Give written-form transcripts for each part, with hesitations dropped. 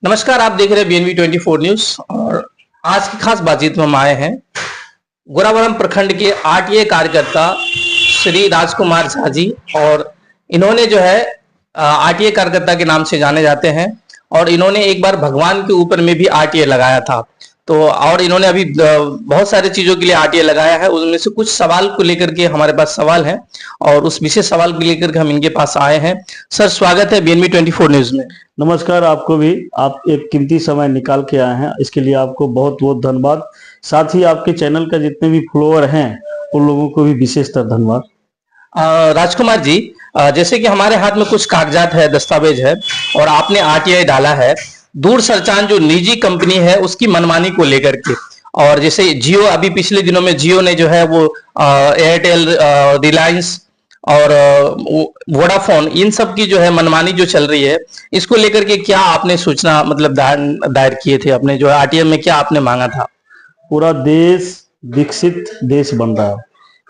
नमस्कार, आप देख रहे हैं बीएनबी 24 न्यूज। और आज की खास बातचीत में हम आए हैं गोरावरम प्रखंड के आरटीए कार्यकर्ता श्री राजकुमार झा जी। और इन्होंने जो है आरटीए कार्यकर्ता के नाम से जाने जाते हैं। और इन्होंने एक बार भगवान के ऊपर में भी आरटीए लगाया था। तो और इन्होंने अभी बहुत सारी चीजों के लिए आरटीए लगाया है। उनमें से कुछ सवाल को लेकर के हमारे पास सवाल है और उस विशेष सवाल को लेकर के हम इनके पास आए हैं। सर, स्वागत है बीएनबी 24 न्यूज में। नमस्कार, आपको भी। आप एक कीमती समय निकाल के आए हैं, इसके लिए आपको बहुत बहुत धन्यवाद। साथ ही आपके चैनल का जितने भी फॉलोअर हैं उन लोगों को भी विशेषतर धन्यवाद। राजकुमार जी, जैसे कि हमारे हाथ में कुछ कागजात है, दस्तावेज है और आपने आरटीआई डाला है दूरसंचार जो निजी कंपनी है उसकी मनमानी को लेकर के। और जैसे जियो, अभी पिछले दिनों में जियो ने जो है वो एयरटेल, रिलायंस और वोडाफोन, इन सब की जो है मनमानी जो चल रही है, इसको लेकर के क्या आपने सूचना मतलब दायर किए थे अपने जो आरटीआई में, क्या आपने मांगा था? पूरा देश विकसित देश बन रहा है,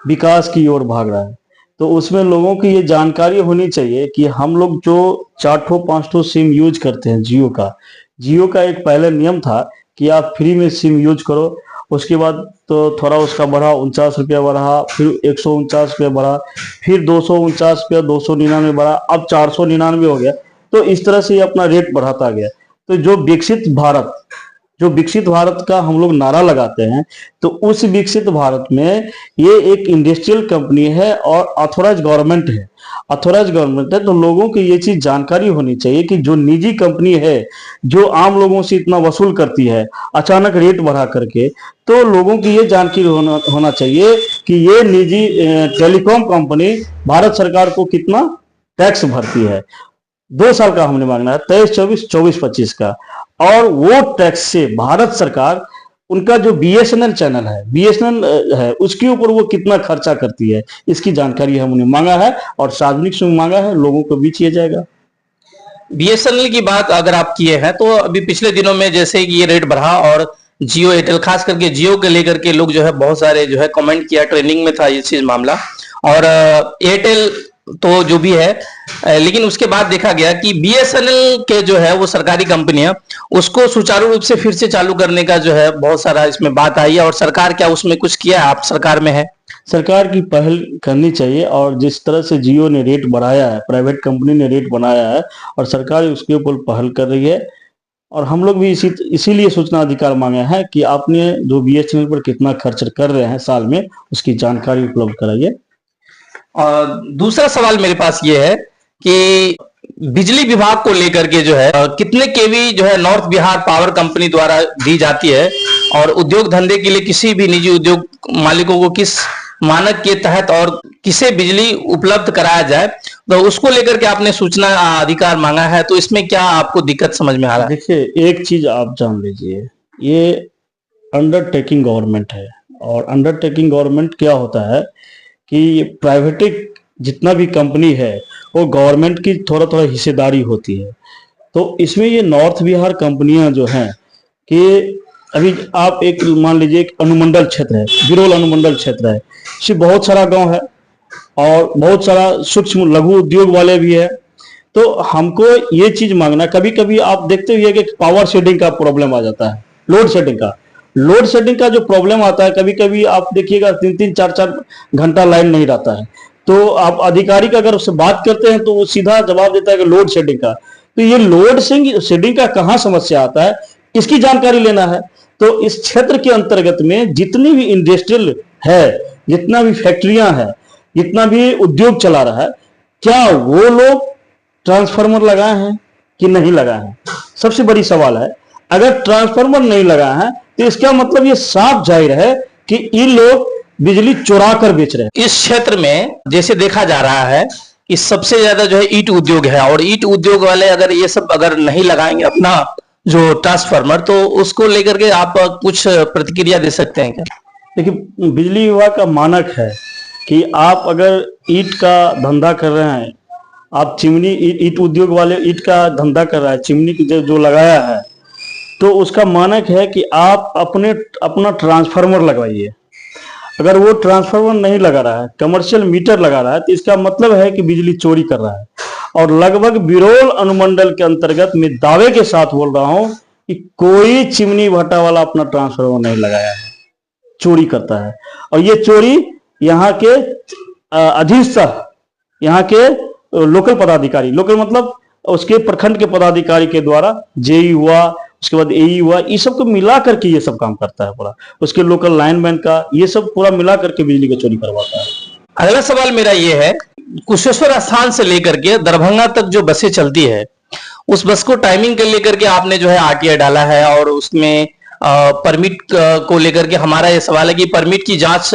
विकास की ओर भाग रहा है, तो उसमें लोगों की ये जानकारी होनी चाहिए कि हम लोग जो 4-5 सिम यूज करते हैं जियो का एक पहले नियम था कि आप फ्री में सिम यूज करो। उसके बाद तो थोड़ा उसका बढ़ा, 49 रुपया बढ़ा, फिर 149 रुपया बढ़ा, फिर 249 रुपया, 299 बढ़ा, अब 499 हो गया। तो इस तरह से ये अपना रेट बढ़ाता गया। तो जो विकसित भारत का हम लोग नारा लगाते हैं, तो उस विकसित भारत में ये एक इंडस्ट्रियल कंपनी है और ऑथोराइज गवर्नमेंट है। तो लोगों को ये चीज जानकारी होनी चाहिए कि जो निजी कंपनी है जो आम लोगों से इतना वसूल करती है अचानक रेट बढ़ा करके, तो लोगों की ये जानकारी होना चाहिए कि ये निजी टेलीकॉम कंपनी भारत सरकार को कितना टैक्स भरती है। 2 साल का हमने मांगना है, 23-24, 24-25 का। और वो टैक्स से भारत सरकार उनका जो बीएसएनएल चैनल है उसके ऊपर वो कितना खर्चा करती है, इसकी जानकारी हमने मांगा है और सार्वजनिक से मांगा है, लोगों को भी किया जाएगा। बीएसएनएल की बात अगर आप किए हैं तो अभी पिछले दिनों में जैसे कि ये रेट बढ़ा और जियो एयरटेल, खास करके जियो के लेकर के लोग जो है बहुत सारे जो है कमेंट किया, ट्रेंडिंग में था ये चीज मामला। और एयरटेल तो जो भी है, लेकिन उसके बाद देखा गया कि बीएसएनएल के जो है वो सरकारी कंपनी है, उसको सुचारू रूप से फिर से चालू करने का जो है बहुत सारा इसमें बात आई है। और सरकार क्या उसमें कुछ किया है? आप सरकार में है, सरकार की पहल करनी चाहिए। और जिस तरह से जियो ने रेट बढ़ाया है, प्राइवेट कंपनी ने रेट बनाया है और सरकार उसके ऊपर पहल कर रही है। और हम लोग भी इसीलिए सूचना अधिकार मांगे हैं कि आपने जो बीएसएनएल पर कितना खर्च कर रहे हैं साल में, उसकी जानकारी उपलब्ध कराइए। और दूसरा सवाल मेरे पास ये है कि बिजली विभाग को लेकर के जो है कितने केवी जो है नॉर्थ बिहार पावर कंपनी द्वारा दी जाती है और उद्योग धंधे के लिए किसी भी निजी उद्योग मालिकों को किस मानक के तहत और किसे बिजली उपलब्ध कराया जाए, तो उसको लेकर के आपने सूचना अधिकार मांगा है। तो इसमें क्या आपको दिक्कत समझ में आ रहा है? देखिए, एक चीज आप जान लीजिए, ये अंडरटेकिंग गवर्नमेंट है। और अंडरटेकिंग गवर्नमेंट क्या होता है कि प्राइवेटिक जितना भी कंपनी है वो गवर्नमेंट की थोड़ा थोड़ा हिस्सेदारी होती है। तो इसमें ये नॉर्थ बिहार कंपनियां जो हैं कि अभी आप एक मान लीजिए एक अनुमंडल क्षेत्र है, बिरोल अनुमंडल क्षेत्र है, इसमें बहुत सारा गांव है और बहुत सारा सूक्ष्म लघु उद्योग वाले भी है। तो हमको ये चीज मांगना, कभी कभी आप देखते हुए कि पावर शेडिंग का प्रॉब्लम आ जाता है, लोड शेडिंग का जो प्रॉब्लम आता है, कभी कभी आप देखिएगा 3-3, 4-4 घंटा लाइन नहीं रहता है। तो आप अधिकारी का अगर उससे बात करते हैं तो वो सीधा जवाब देता है कि लोड शेडिंग का। तो ये लोड शेडिंग का कहाँ समस्या आता है, इसकी जानकारी लेना है। तो इस क्षेत्र के अंतर्गत में जितनी भी इंडस्ट्रियल है, जितना भी फैक्ट्रियां हैं, जितना भी उद्योग चला रहा है, क्या वो लोग ट्रांसफार्मर लगाए हैं कि नहीं लगाए हैं? सबसे बड़ी सवाल है। अगर ट्रांसफार्मर नहीं लगा है तो इसका मतलब ये साफ जाहिर है कि इन लोग बिजली चुरा कर बेच रहे हैं। इस क्षेत्र में जैसे देखा जा रहा है कि सबसे ज्यादा जो है ईट उद्योग है और ईट उद्योग वाले अगर ये सब अगर नहीं लगाएंगे अपना जो ट्रांसफार्मर, तो उसको लेकर के आप कुछ प्रतिक्रिया दे सकते हैं क्या? देखिए, बिजली विभाग का मानक है कि आप अगर ईट का धंधा कर रहे हैं, आप चिमनी, ईट उद्योग वाले ईट का धंधा कर रहा है, चिमनी जो लगाया है, तो उसका मानक है कि आप अपना ट्रांसफार्मर लगवाइए। अगर वो ट्रांसफार्मर नहीं लगा रहा है, कमर्शियल मीटर लगा रहा है, तो इसका मतलब है कि बिजली चोरी कर रहा है। और लगभग बिरोल अनुमंडल के अंतर्गत मैं दावे के साथ बोल रहा हूं कि कोई चिमनी भट्टा वाला अपना ट्रांसफार्मर नहीं लगाया है, चोरी करता है। और ये चोरी यहाँ के अधीक्षक, यहाँ के लोकल पदाधिकारी, लोकल मतलब उसके प्रखंड के पदाधिकारी के द्वारा जेई हुआ, उसके बाद एई हुआ, ये सब को मिला करके ये सब काम करता है पूरा, उसके लोकल लाइनमैन का ये सब पूरा मिला करके बिजली की चोरी करवाता है। अगला सवाल मेरा ये है, कुशेश्वर स्थान से लेकर के दरभंगा तक जो बसें चलती है, उस बस को टाइमिंग के लेकर के आपने जो है आरटीआई डाला है, और उसमें परमिट को लेकर के हमारा ये सवाल है कि परमिट की जांच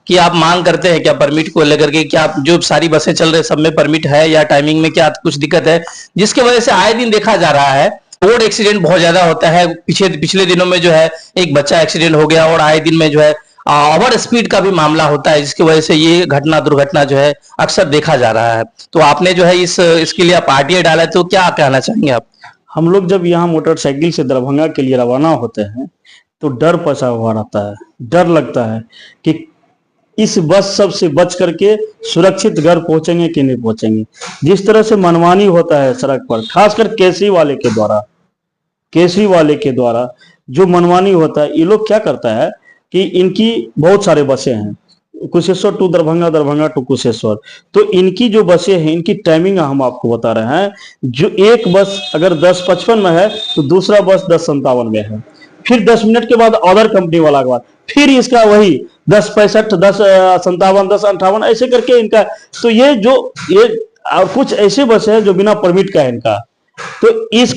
की आप मांग करते हैं क्या? परमिट को लेकर के क्या जो सारी बसें चल रही सब में परमिट है, या टाइमिंग में क्या कुछ दिक्कत है, जिसके वजह से आए दिन देखा जा रहा है रोड एक्सीडेंट बहुत ज्यादा होता है। पिछले दिनों में जो है एक बच्चा एक्सीडेंट हो गया, और आए दिन में जो है ओवर स्पीड का भी मामला होता है, जिसकी वजह से ये दुर्घटना जो है अक्सर देखा जा रहा है। तो आपने जो है इसके लिए आप आरटीआई डाला है, तो क्या कहना चाहेंगे आप? हम लोग जब यहाँ मोटरसाइकिल से दरभंगा के लिए रवाना होते हैं तो डर पसा हुआ रहता है, डर लगता है कि इस बस सब से बच करके सुरक्षित घर पहुंचेंगे कि नहीं पहुंचेंगे। जिस तरह से मनमानी होता है सड़क पर, खासकर केसरी वाले के द्वारा जो मनमानी होता है, ये लोग क्या करता है कि इनकी बहुत सारे बसें हैं, कुशेश्वर टू दरभंगा, दरभंगा टू कुशेश्वर, तो इनकी जो बसें हैं इनकी टाइमिंग हम आपको बता रहे हैं। जो एक बस अगर 10:55 में है तो दूसरा बस 10:57 में है, फिर 10 मिनट के बाद अदर कंपनी वाला के बाद फिर इसका वही 10:65, 10:57, 10:58 ऐसे करके इनका। तो ये कुछ ऐसे बस है जो बिना परमिट का है इनका, तो इस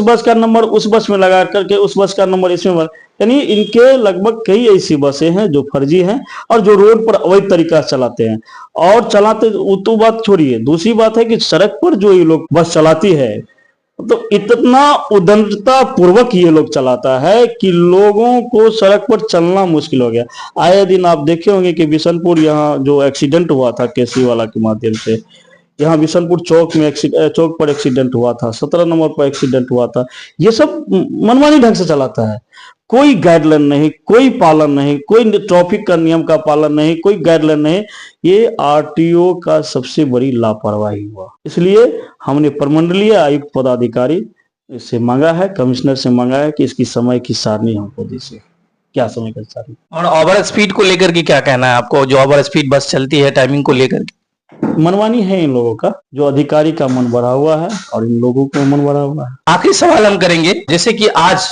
बस का नंबर उस बस में लगा करके उस बस का नंबर इसमें, यानी इनके लगभग कई ऐसी बसें हैं जो फर्जी हैं और जो रोड पर अवैध तरीका से चलाते हैं। और चलाते तो बात छोड़िए, दूसरी बात है कि सड़क पर जो ये लोग बस चलाती है तो इतना उद्दंडता पूर्वक ये लोग चलाता है कि लोगों को सड़क पर चलना मुश्किल हो गया। आए दिन आप देखे होंगे कि बिशनपुर यहाँ जो एक्सीडेंट हुआ था केसरी वाला के माध्यम से, यहाँ बिशनपुर चौक पर एक्सीडेंट हुआ था, 17 नंबर पर एक्सीडेंट हुआ था। ये सब मनमानी ढंग से चलाता है, कोई गाइडलाइन नहीं, कोई पालन नहीं, कोई ट्रैफिक का नियम का पालन नहीं, कोई गाइडलाइन नहीं। ये आरटीओ का सबसे बड़ी लापरवाही हुआ। इसलिए हमने प्रमंडलीय आयुक्त पदाधिकारी से मांगा है, कमिश्नर से मांगा है कि इसकी समय की सारणी हमको दीजिए, क्या समय की सारणी। और ओवर स्पीड को लेकर के क्या कहना है आपको? जो ओवर स्पीड बस चलती है टाइमिंग को लेकर के मनमानी है इन लोगों का, जो अधिकारी का मन बढ़ा हुआ है और इन लोगों को मन बढ़ा हुआ है। आखिरी सवाल हम करेंगे, जैसे कि आज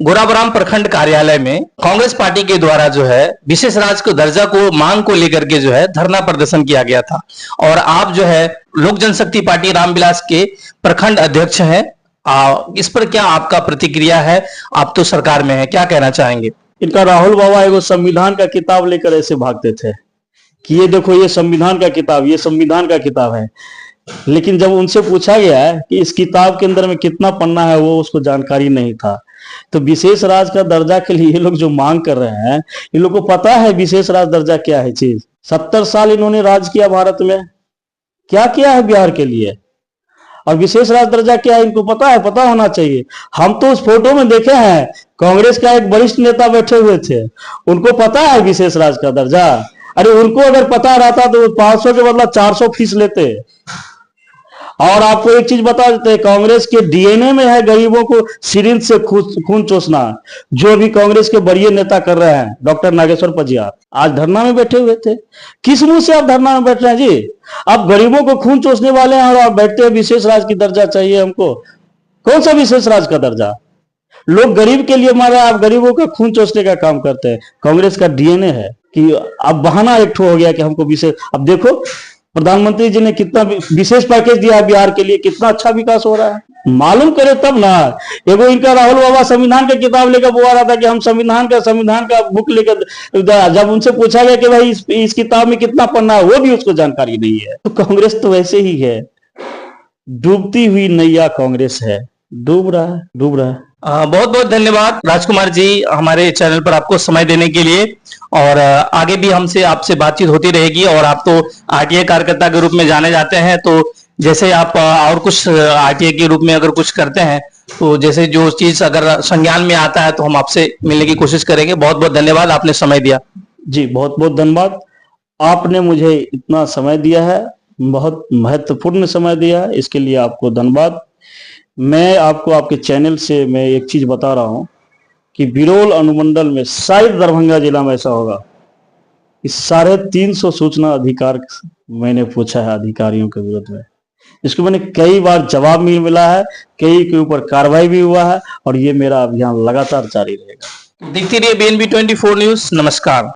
गोराबराम प्रखंड कार्यालय में कांग्रेस पार्टी के द्वारा जो है विशेष राज्य को दर्जा को मांग को लेकर के जो है धरना प्रदर्शन किया गया था, और आप जो है लोक जनशक्ति पार्टी रामविलास के प्रखंड अध्यक्ष हैं। इस पर क्या आपका प्रतिक्रिया है? आप तो सरकार में है, क्या कहना चाहेंगे? इनका राहुल बाबा एगो संविधान का किताब लेकर ऐसे भागते थे कि ये देखो ये संविधान का किताब, ये संविधान का किताब है। लेकिन जब उनसे पूछा गया है कि इस किताब के अंदर में कितना पन्ना है, वो उसको जानकारी नहीं था। तो विशेष राज्य का दर्जा के लिए ये लोग जो मांग कर रहे हैं, इन लोग को पता है विशेष राज्य दर्जा क्या है चीज। 70 साल इन्होंने राज किया भारत में, क्या किया है बिहार के लिए, और विशेष राज्य दर्जा क्या है इनको पता है, पता होना चाहिए। हम तो उस फोटो में देखे हैं, कांग्रेस का एक वरिष्ठ नेता बैठे हुए थे, उनको पता है विशेष राज्य का दर्जा। अरे उनको अगर पता रहता तो 500 के बदला 400 फीस लेते। और आपको एक चीज बता देते हैं, कांग्रेस के डीएनए में है गरीबों को सिरिंज से खून चूसना, जो भी कांग्रेस के बड़े नेता कर रहे हैं। डॉक्टर नागेश्वर पजियार आज धरना में बैठे हुए थे। किस मुंह से आप धरना में बैठ रहे हैं जी? आप गरीबों को खून चूसने वाले हैं और आप बैठते हैं विशेष राज्य की दर्जा चाहिए हमको। कौन सा विशेष राज्य का दर्जा? लोग गरीब के लिए मारे, आप गरीबों का खून चूसने का काम करते हैं। कांग्रेस का डीएनए है कि अब बहाना एक हो गया कि हमको विशेष। अब देखो प्रधानमंत्री जी ने कितना विशेष पैकेज दिया है बिहार के लिए, कितना अच्छा विकास हो रहा है, मालूम करे तब ना। एगो इनका राहुल बाबा संविधान का किताब लेकर बोल रहा था कि हम संविधान का बुक लेकर, जब उनसे पूछा गया कि भाई इस किताब में कितना पन्ना है, वो भी उसको जानकारी नहीं है। तो कांग्रेस तो वैसे ही है, डूबती हुई नैया कांग्रेस है, डूब रहा है। बहुत बहुत धन्यवाद राजकुमार जी, हमारे चैनल पर आपको समय देने के लिए, और आगे भी हमसे आपसे बातचीत होती रहेगी। और आप तो आरटीआई कार्यकर्ता के रूप में जाने जाते हैं, तो जैसे आप और कुछ आरटीआई के रूप में अगर कुछ करते हैं, तो जैसे जो चीज अगर संज्ञान में आता है तो हम आपसे मिलने की कोशिश करेंगे। बहुत बहुत धन्यवाद, आपने समय दिया। जी बहुत बहुत धन्यवाद, आपने मुझे इतना समय दिया है। बहुत महत्वपूर्ण समय दिया है, इसके लिए आपको धन्यवाद। मैं आपको आपके चैनल से मैं एक चीज बता रहा हूं कि बिरोल अनुमंडल में शायद दरभंगा जिला में ऐसा होगा कि 350 सूचना अधिकार मैंने पूछा है अधिकारियों के विरुद्ध में। इसको मैंने कई बार जवाब मिला है, कई के ऊपर कार्रवाई भी हुआ है और ये मेरा अभियान लगातार जारी रहेगा। देखते रहिए BNB 24 न्यूज। नमस्कार।